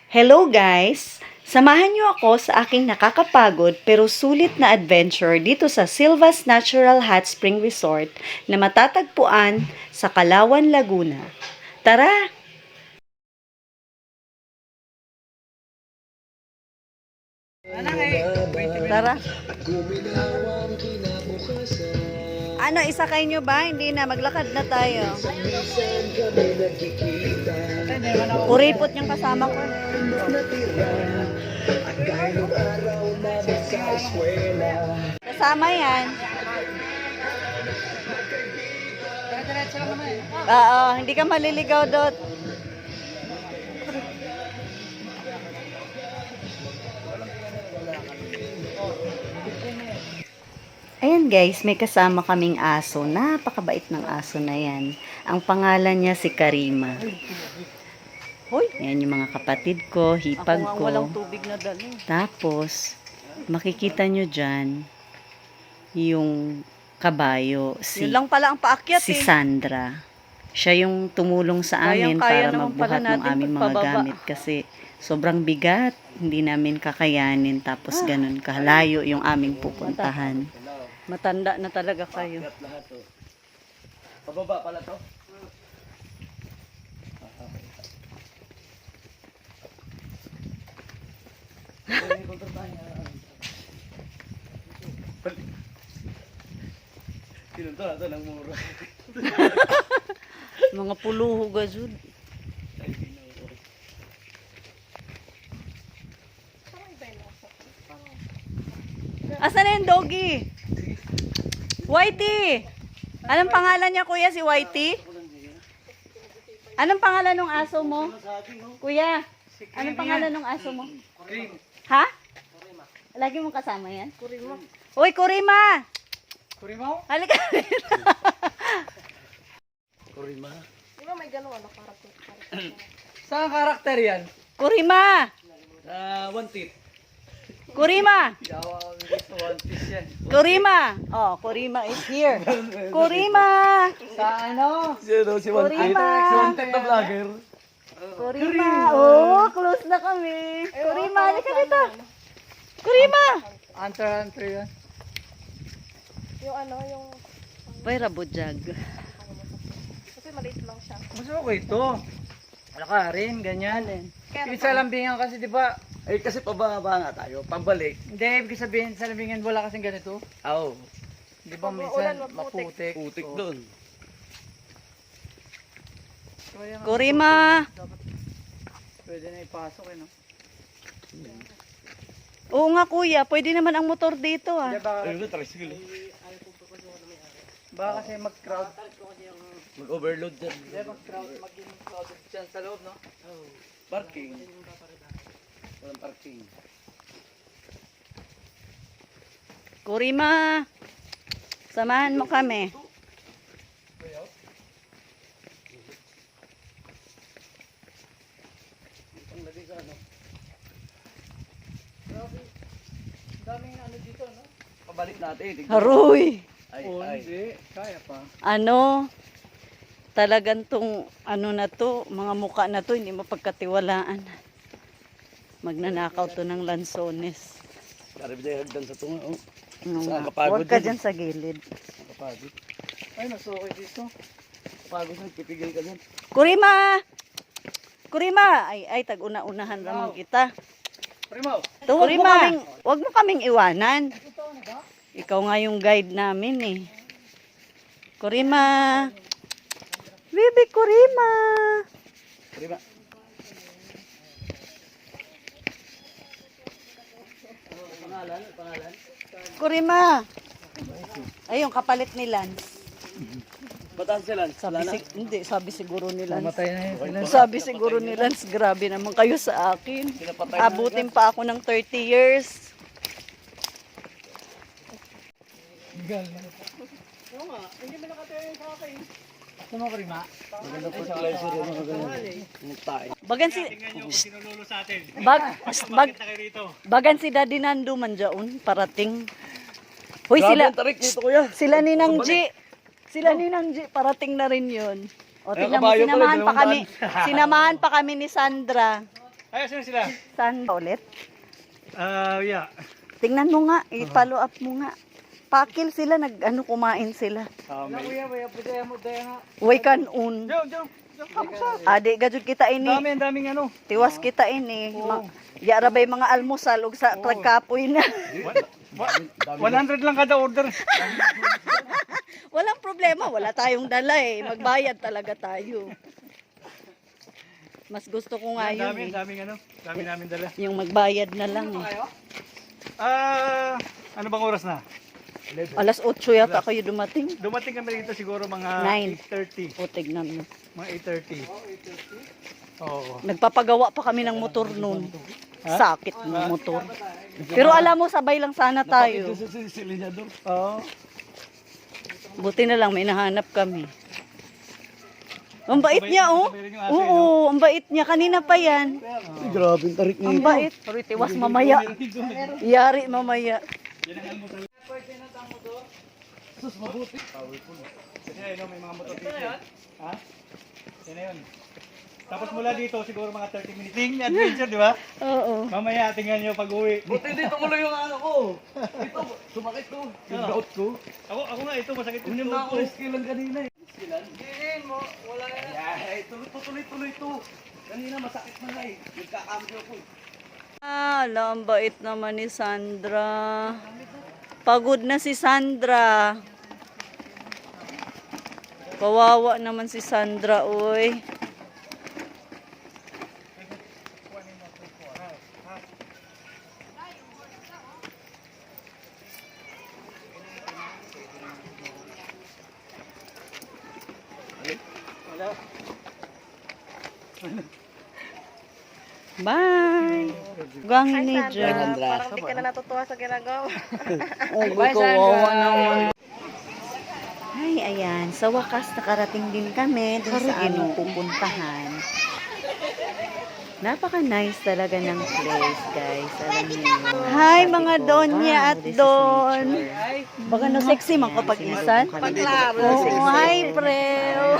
Hello guys! Samahan niyo ako sa aking nakakapagod pero sulit na adventure dito sa Silvas Natural Hot Spring Resort na matatagpuan sa Calauan, Laguna. Tara! Tara! Ano, isakay nyo ba? Hindi na, maglakad na tayo. Kuripot yung kasama ko. Kasama yan. Oo, hindi ka maliligaw dot. Ayan guys, may kasama kaming aso. Napakabait ng aso na yan. Ang pangalan niya si Karima. Hoy, yan yung mga kapatid ko, hipag ko. Walang tubig na dali. Tapos, makikita nyo dyan, yung kabayo. Yun lang pala ang paakyat si Sandra. Siya yung tumulong sa amin para magbuhat ng aming mga gamit. Kasi sobrang bigat. Hindi namin kakayanin. Tapos ganun, kahalayo yung aming pupuntahan. Matanda na talaga kayo. Pababa pala to. Sinunto na ito ng muro. Mga puluho gazud. Asan na yung doggy? Whitey! Anong pangalan niya, kuya? Si Whitey? Anong pangalan ng aso mo? Kuya, anong pangalan ng aso mo? Ha? Lagi mong kasama yan? Kurima. Uy, Kurima! Kurima? Halika. Kurima? Di ba may gano'n ano karakter? Saan karakter yan? Kurima! One Teeth. Kurima! Yawa ang gusto One Piece yan. Kurima! Oh, Kurima is here. Kurima! Sa ano? Si One Teeth. Kurima! Si One Teeth na vlogger. Kurima! Oh, close na kami. Kurima, halika dito. Kurima! Hunter yan. Yung ano, yung... Pay rabojag. Kasi maliit lang siya. Mas okay ito. Wala ka rin, ganyan. Ibig sa lambingan kasi di ba? Eh kasi pababa nga tayo, pabalik. Hindi, ibig sabihin sa lambingan wala kasing ganito. Oo, Di ba Pag minsan maulan, maputik. putik Oo. doon. Kaya nga, Kurima! dapat pwede na ipasok eh, no? Oo nga kuya, pwede naman ang motor dito ah. Di ba, Ayun na, tricycle. baka kasi mag-crowd. Mag-overload dyan. Di ba mag-crowd, maging crowded dyan sa loob, no? Parking. Walang parking. Kurima! Samahan mo kami. Daming ano dito, no? Pabalik natin. tignan. Haruy! Ay, Oo, ay. hindi. Kaya pa. Ano? Talagang tong ano na to, mga muka na to, hindi mapagkatiwalaan. Magnanakaw to ng lansones. Karib na yung hagdan sa tunga. Oh. Ano Saan nga, kapagod huwag ka yun? dyan sa gilid. Nakapagod. Ay, nasukay dito. Kapagod na, pipigil ka dyan. Kurima! Kurima! Ay, tag-una-unahan naman kita. Primo! Kurima, huwag mo kaming iwanan. Ikaw nga yung guide namin eh. Kurima! Bibi, Kurima! Karib. Kurima! Ay, yung kapalit ni Lance. Bataan si Lance. Hindi, sabi siguro ni Lance. Mamatay na yun. Sabi siguro ni Lance, grabe naman kayo sa akin. Pinapatay na Abutin pa ako ng 30 years. Ito mo, Prima. Maganda fertilizer yung mga ganyan. Nagtae. Bagan si bagan si Daddy Nando man dyaon parating. Hoy Grabe sila ang tarik dito kuya. sila ni Nang G. Sila ni Nang G parating na rin 'yon. O Ay, tingnan mo kabayo pala, sinamahan pa kami. dalawang Sinamahan pa kami ni Sandra. Ay, asan sila? Saan ulit? Yeah. Tingnan mo nga, i-follow up mo nga. Pakil sila, kumain sila. Way kanon. Diyan. Adi, gajud kita ini. Ang daming ano. Tiwas kita ini. Yara ba'y mga almusal ug sa pagkapoy na. 100 lang kada order. Walang problema, wala tayong dala eh. Magbayad talaga tayo. Mas gusto ko nga yun eh. Dami namin dala. Yung magbayad na lang eh. Ano bang oras na? Alas 8 yata kayo dumating. Dumating kami dito siguro mga 8:30. O, tignan mo. Mga 8:30. Oo. Nagpapagawa pa kami ng motor noon. Sakit ng motor. Pero alam mo, sabay lang sana tayo. Oo. Buti na lang, may nahanap kami. Ang bait niya, oh. Oo, ang bait niya. Kanina pa yan. Ay, grabe yung tarik niya. Ang bait. Pero tiwas mamaya. Yari mamaya. Sus, mabuti. Kasi ayun, may mga motor dito. Ha? Yan na yun. Tapos mula dito siguro mga 30 minutes. Ting adventure, di ba? Oo. Mamaya tingnan nyo pag uwi. Buti dito mo lang yung ano ko. Ito, sumakit ko. Yung gout ko. Ako nga ito, masakit yung Hindi tuhod na ako ko. rescue lang kanina eh. Hindi mo, wala yan. Ay, tuloy to. Kanina masakit na nga eh. Nagkakambyo ko. Ala, ang bait naman ni Sandra. Pagod na si Sandra. Kawawa naman si Sandra, oy. Bye. Gangin ni Jen. Parang di ka na natutuwa sa ginagawa. Oh, kawawa naman. Ay, ayan. Sa wakas, nakarating din kami dun sa aming pupuntahan. Napaka-nice talaga ng place, guys. Alam niyo. Hi, mga donya at don. Baka no sexy man kapag isan. Oo, hi, preo.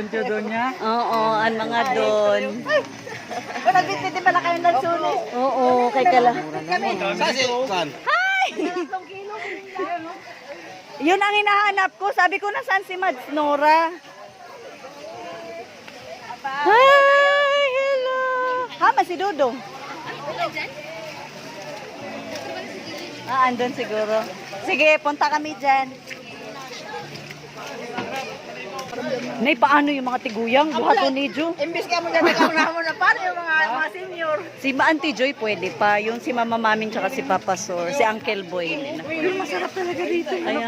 Donya. Oo, ang mga don. Nagbibiti pala kayong lansunis. Oo, kay kala. Saan? Yun ang hinahanap ko. Sabi ko, nasaan si Mads Nora? Hi! Hello! Hama si Dudong. Andun siguro. Sige, punta kami dyan. Nay, paano yung mga tiguyang? Buhato ni Jo. Imbis ka mo dyan, nagkauna mo na paano yung mga senior. Si Auntie Joy pwede pa. Yung si Mama Mamin tsaka si Papa Sor. Si Uncle Boy. Yung masarap talaga dito. Ayan.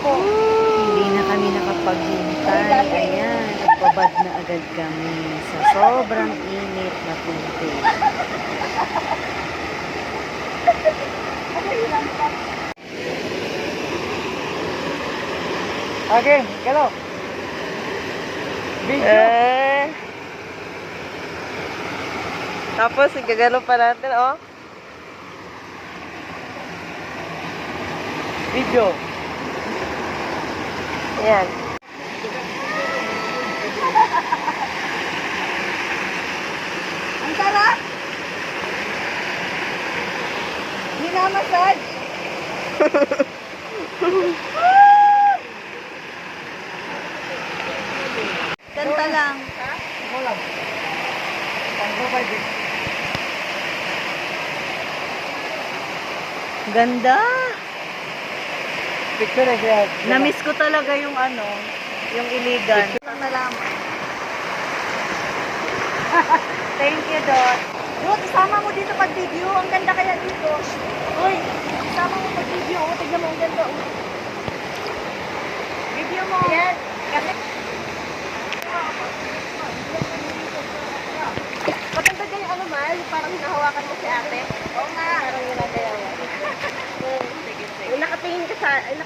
Hindi na kami nakapaghintay. Ayan, nagbabad na agad kami sa sobrang init na punti. Okay, hello. Tapos, igagalo pa natin, oh. Video. Ayan. Ang sarap! Minamasad! Kanta lang. Ako lang. Pang-provide eh. Ganda! Picture eh kaya. Namiss ko talaga yung yung iligan. Ang nalaman. Thank you, Dot. Dot, isama mo dito pag-video. Ang ganda kaya dito. Uy, isama mo pag-video. O, tignan mo, ang ganda. Oh. Video mo. Yan. Kasi... Maganda dyan yung Mal, parang hinahawakan mo si ate. Oo nga. Parang ginagaya mo. Yung nakatingin ka sa, ay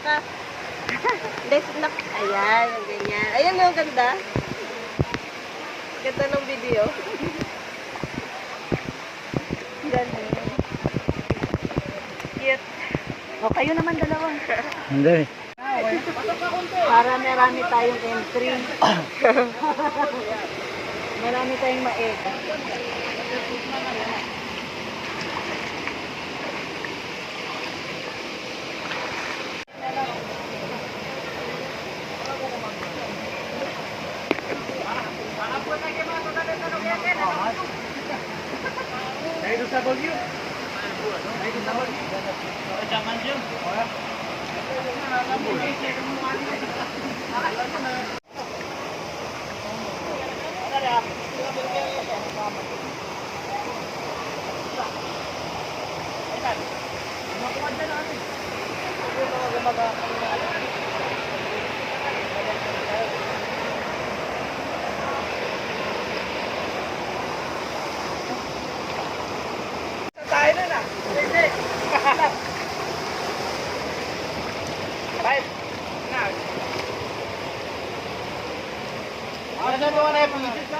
ayan, yung ganyan. Ayan yung ganda. Ganda ng video. Ganda. Cute. O, kayo naman dalawa. Hindi. Para marami tayong entry. Marami tayong maeg. Dahil sa bagyo. Dahil sa bagyo. Jangan dyan. Tayo na na. Hindi. Right. Na. Ano na to na yung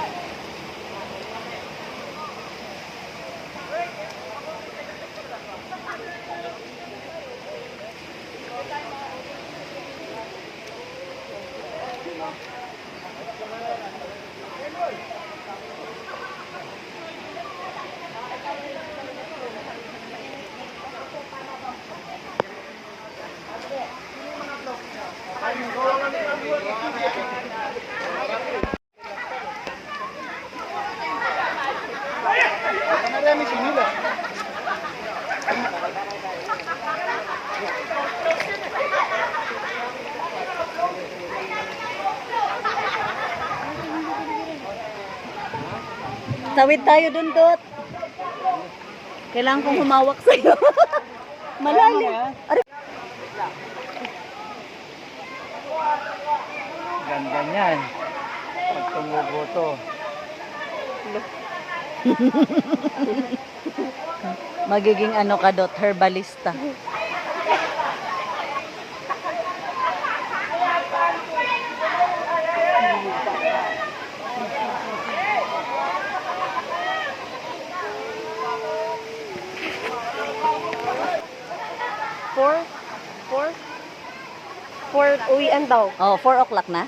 Tawid tayo dun, Dot. Kailangan kong humawak sa'yo. Malalim. Aray. ganda niyan. Pag tumubo to. Magiging ano ka, Dot? Herbalista. Four uwian daw. Oh, 4 o'clock na.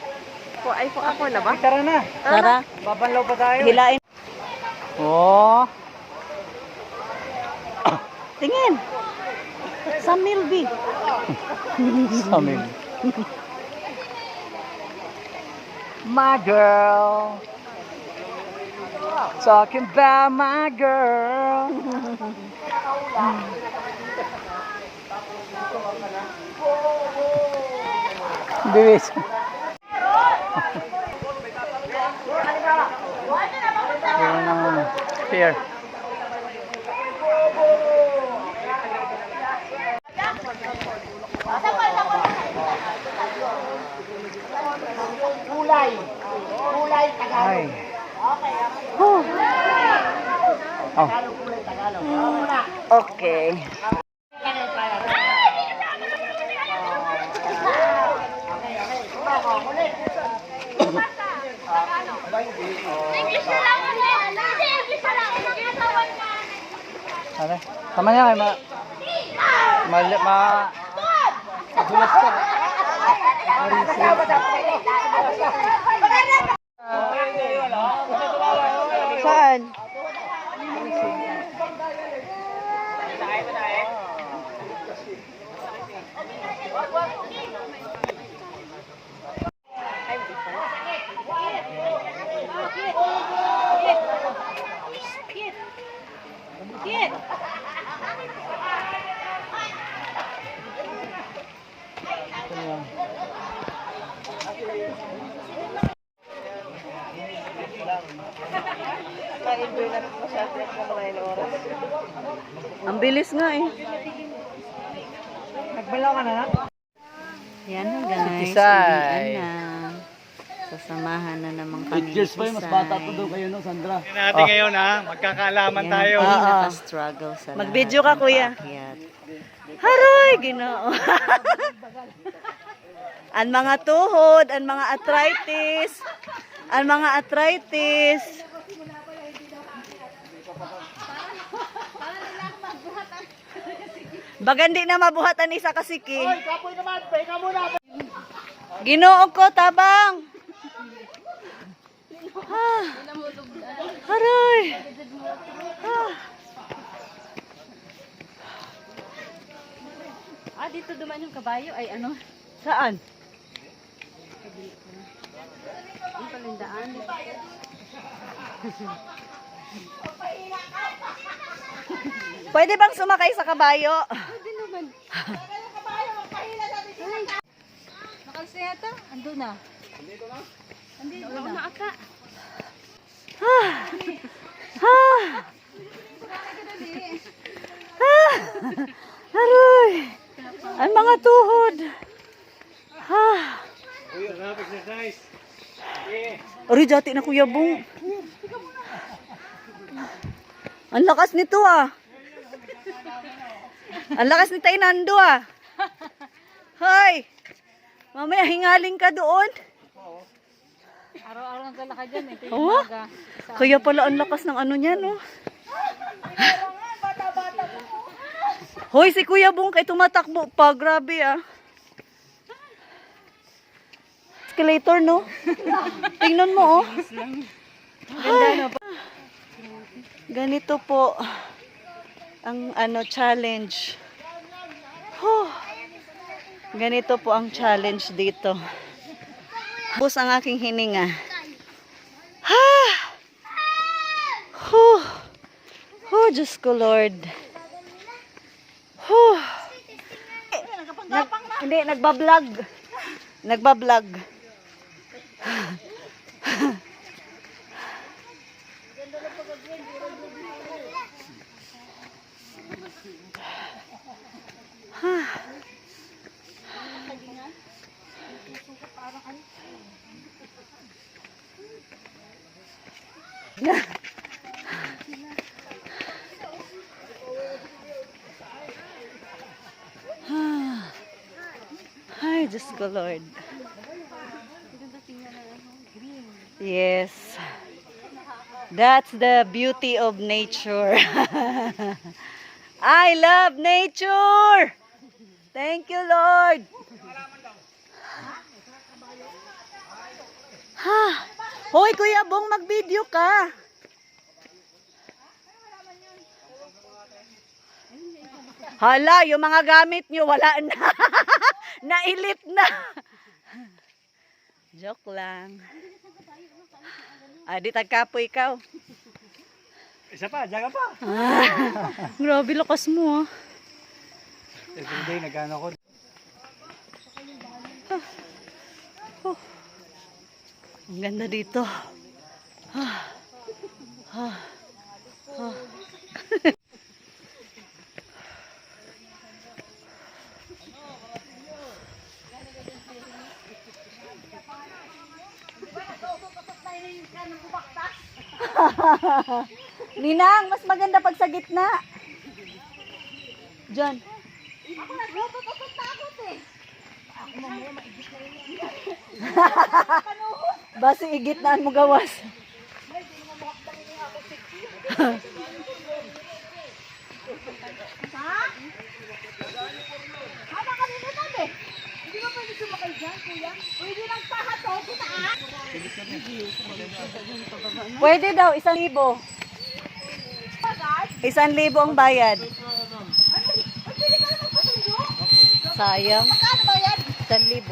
Ay, 4 na ba? Tara na. Tara, Babanlaw pa tayo. hilain. Oh. Tingin. Sa Milby. Samin. My girl. Talking about my girl. Bilis. Here. Kulay Tagalog. Ay. Oh. Oh. Okay. English na lang ano? Hindi, English na lang. Nakatawan ka. Ano? Tama niya kay madulas ka. Saan? Na-enjoy na masyado na mga ilang oras. Ang bilis nga eh. Nagbalaw ka na na? Yan na guys. Sitisay. Uwian na. Sasamahan na naman kami. 8 years pa yun, mas bata pa daw kayo, no, Sandra? Yan natin ngayon ha. Magkakaalaman tayo. Yan ang pinaka-struggle sa mag-video ka, kuya. Haroy, Ginoo. Ang mga tuhod, ang mga arthritis. Ang mga arthritis. Bagandi na mabuhatan isa kasiki. Hoy, kapoy naman. Pahinga muna. Ginoo ko, tabang. Aray! Ah. Dito duman yung kabayo. Ay, ano? Saan? Yung palindaan. Pwede bang sumakay sa kabayo? Pwede naman. Nakalsa yata? Ando na. Andito na? Andito na ata. Aray! Ang mga tuhod. Uy, sarap exercise. Aray, dati na Kuya Bong. Ang lakas nito ah. Ang lakas ni Tainando ah. Hoy! Mamaya hingaling ka doon. Araw-araw naglalakad dyan. Ito yung Oh? umaga. Kaya pala ang lakas ng ano niya no. Hoy, si Kuya Bong kay tumatakbo pa. Grabe ah. Escalator no. Tingnan mo oh. Ay. Ganito po ang ano challenge. Huh. Ganito po ang challenge dito. Bus ang aking hininga. Ha! Huh. Oh, Diyos ko Lord. Huh. Hindi, nagbablog. Nagbablog. Ay, Diyos ko Lord. Yes. That's the beauty of nature. I love nature. Thank you, Lord. Ha. Hoy, Kuya Bong, mag-video ka. Hala, yung mga gamit nyo, wala na. Nailit na. Joke lang. Di tagkapoy ikaw. Isa pa, jaga pa. Grabe, lakas mo ah. Everyday, nagano ko. Ang ganda dito. Ninang, mas maganda pag sa gitna. Diyan. Ako naglutot-takot eh. Basi igitnaan mo gawas. Haba kami na natin. Hindi ba pwede sumakay dyan, kuya? Pwede lang pahat o, kita ah. Pwede daw, 1,000. 1,000 ang bayad. Pwede ka na magpasundo. Sayang. Magkano ba yan? 1,000.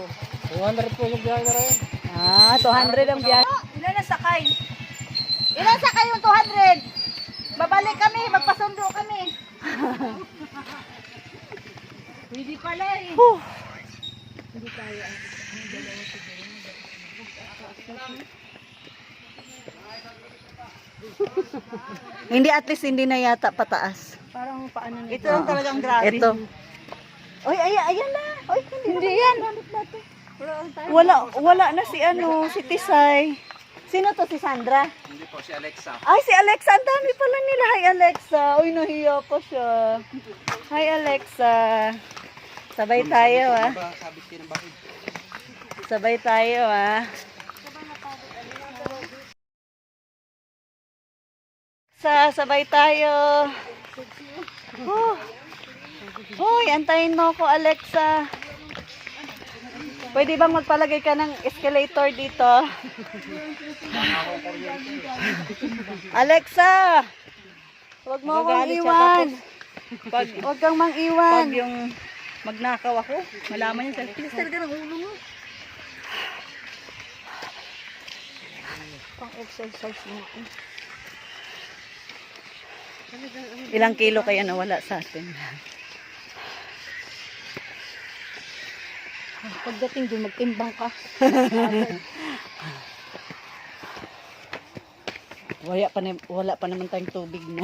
200 po yung biyahe na rin. 200 ang biyahe. Ilan na sakay? Ilan sakay yung 200? Babalik kami, magpasundo kami. Pwede pala eh. Huh. Hindi, at least hindi na yata pataas. Parang paano na Ito lang talagang grabe. Ito. Oy, ayan na. Oy, hindi yan. Wala na si si Tisay. Sino to, si Sandra? Hindi po, si Alexa. Ay, si Alexa. Ang dami pala nila. Hi, Alexa. Uy, nahiya pa siya. Hi, Alexa. Sabay tayo, ah. Sabit kayo ng bakit? Sabay tayo, ah. Sabay tayo. Hoy, antayin mo ako, Alexa. Pwede bang magpalagay ka ng escalator dito? Alexa! Huwag mo akong iwan. Huwag kang mang iwan. Pag yung magnakaw ako, malaman yung selfie. Talaga ng ulo mo. Pang-exercise mo ako. Ilang kilo kaya nawala sa atin? Pagdating doon, magtimbang ka. Wala pa naman tayong tubig na.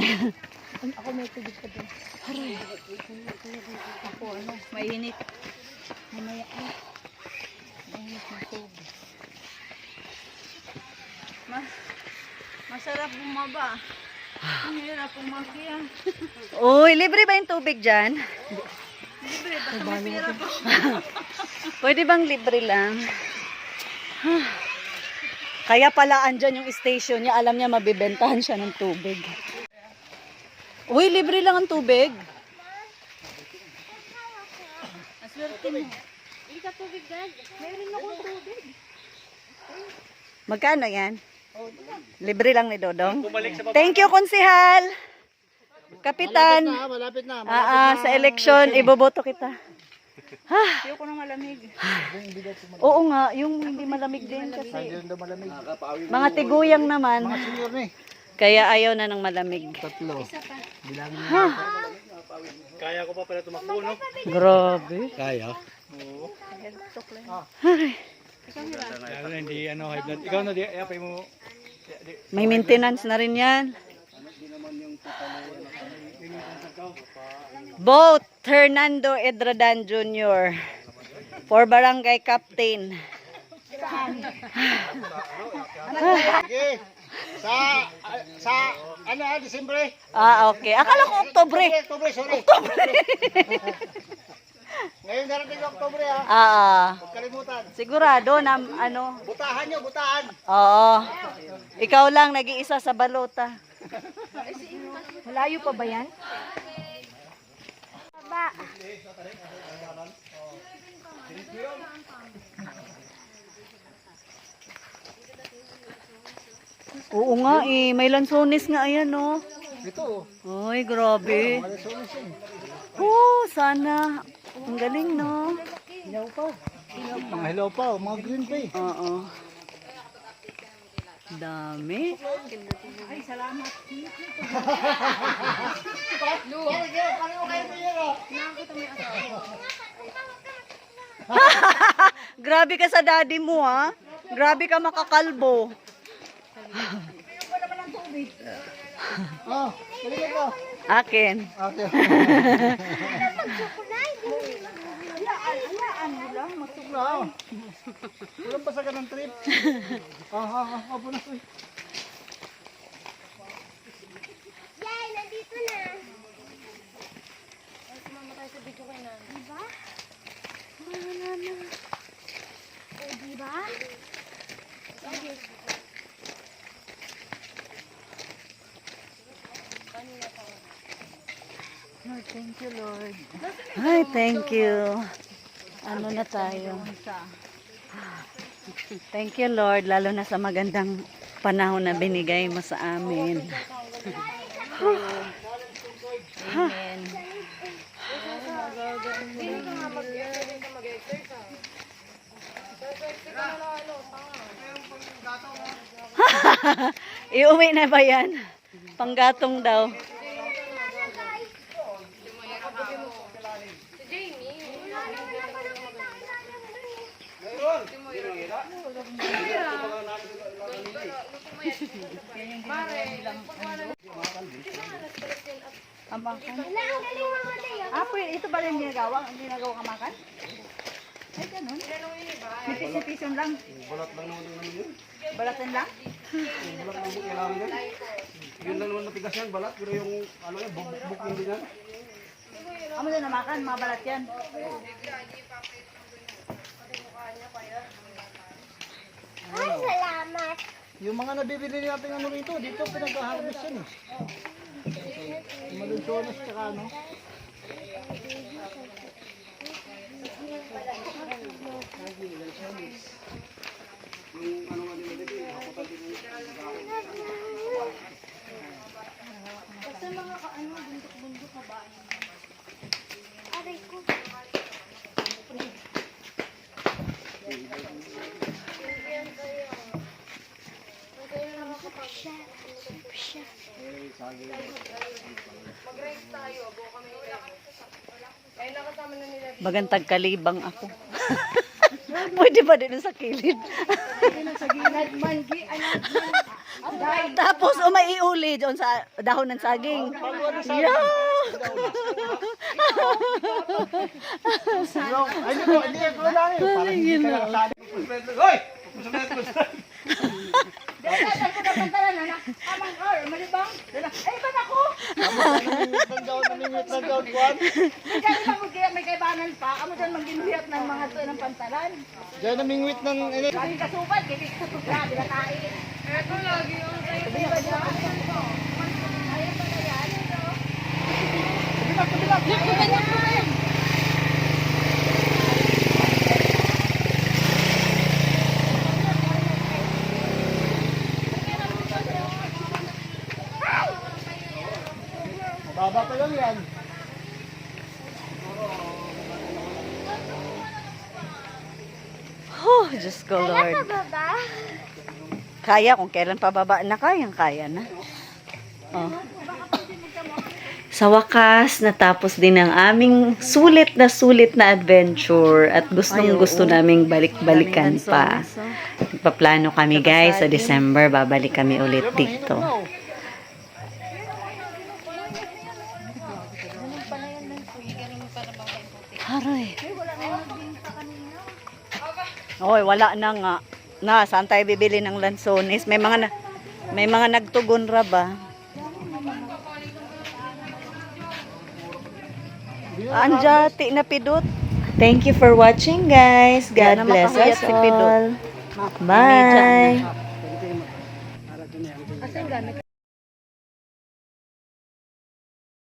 Ako may tubig pa doon. Ako ano, mainit. Mamaya ano. Mainit na tubig. Masarap bumaba. Ang hirap umakyat. Uy, libre ba yung tubig dyan? Libre, basta masirap ako. Pwede bang libre lang? Kaya pala andyan yung station niya. Alam niya mabibentahan siya ng tubig. Uy, libre lang ang tubig. Aswerte mo. Hindi ka tubig, Dad. Meron akong tubig. Magkano yan? Libre lang ni Dodong. Thank you, konsihal. Kapitan. Malapit na. Sa eleksyon, iboboto kita. Ayoko nang malamig. Oo nga, yung hindi malamig din kasi. Malamig. Mga tiguyang naman. Senior na eh. Kaya ayaw na ng malamig. Tatlo. Bilangin Kaya ko pa pala tumakbo, no? Grabe. Kaya? Oo. Lalo na hindi high blood. Ikaw na, apay mo. May maintenance na rin yan. Both Hernando Edradan Jr. for Barangay Captain. Sige. Sa ano Disyembre? Okay. Akala ko Oktobre. Oktobre, sorry. Ngayon darating Oktobre ha. Huwag kalimutan. Sigurado na ano. Butahan nyo, butahan. Oo. Ikaw lang nag-iisa sa balota. Malayo pa ba yan? Oo nga eh. May lansones nga ayan oh. Ito. Ay, grabe. Sana. Ang galing no. Mga hilaw pa, mga green pa eh. Oo. Dami. Ay, salamat. Grabe ka sa daddy mo ha. Grabe ka makakalbo. Balik ko. Akin. Okay. Hayaan mo lang, Na. Walang basa ka ng trip. Apo na ko. Yay, nandito na. Ay, sumama tayo sa video kay Nan. Diba? Wala na. O, diba? Sige. Lord, thank you, Lord. Ay, thank you. Ano na tayo? Thank you, Lord. Lalo na sa magandang panahon na binigay mo sa amin. Amen. Iuwi na ba yan? Panggatong daw. Amakan. Ito ba rin ginagawa? Ang ginagawa kamakan? Ay, ganun. Nipis-nipisan lang. Balat lang naman yun. Balatan lang? Balat lang po kailangan yan. Yun lang naman matigas yan, balat. Pero yung ano yan, buk yung din yan. Amo na namakan, mga balat yan. Ay, salamat. Yung mga nabibili natin ano rito, dito pinag-harvest yan eh. Malunsones tsaka ano. Bagantag kalibang ako. Pwede ba din sa kilid? Tapos umaiuli doon sa dahon ng saging. Yeah! Ay, hindi ko lang eh. Parang hindi ka nakasali. Hoy! May kaibanan pa. Amo dyan mag-inhiyat ng mga to ng pantalan. Diyan namingwit ng... Lagi kasubad, hindi kasubad, di ba tayo? Eto lagi yung sa'yo. Di ba dyan? Ayan pa na yan. Kabilang. Baba pa lang yan. Oh, Diyos ko, Lord. Kaya, kung kailan pababa na kaya na. Oh. Sa wakas, natapos din ang aming sulit na adventure at gusto naming balik-balikan pa. Nagpaplano kami guys, sa December, babalik kami ulit dito. Aray. Oy, wala na nga. Na, saan tayo bibili ng lansones? May mga nagtugon ra ba? Anjati na pidot. Thank you for watching, guys. God bless us all. Bye.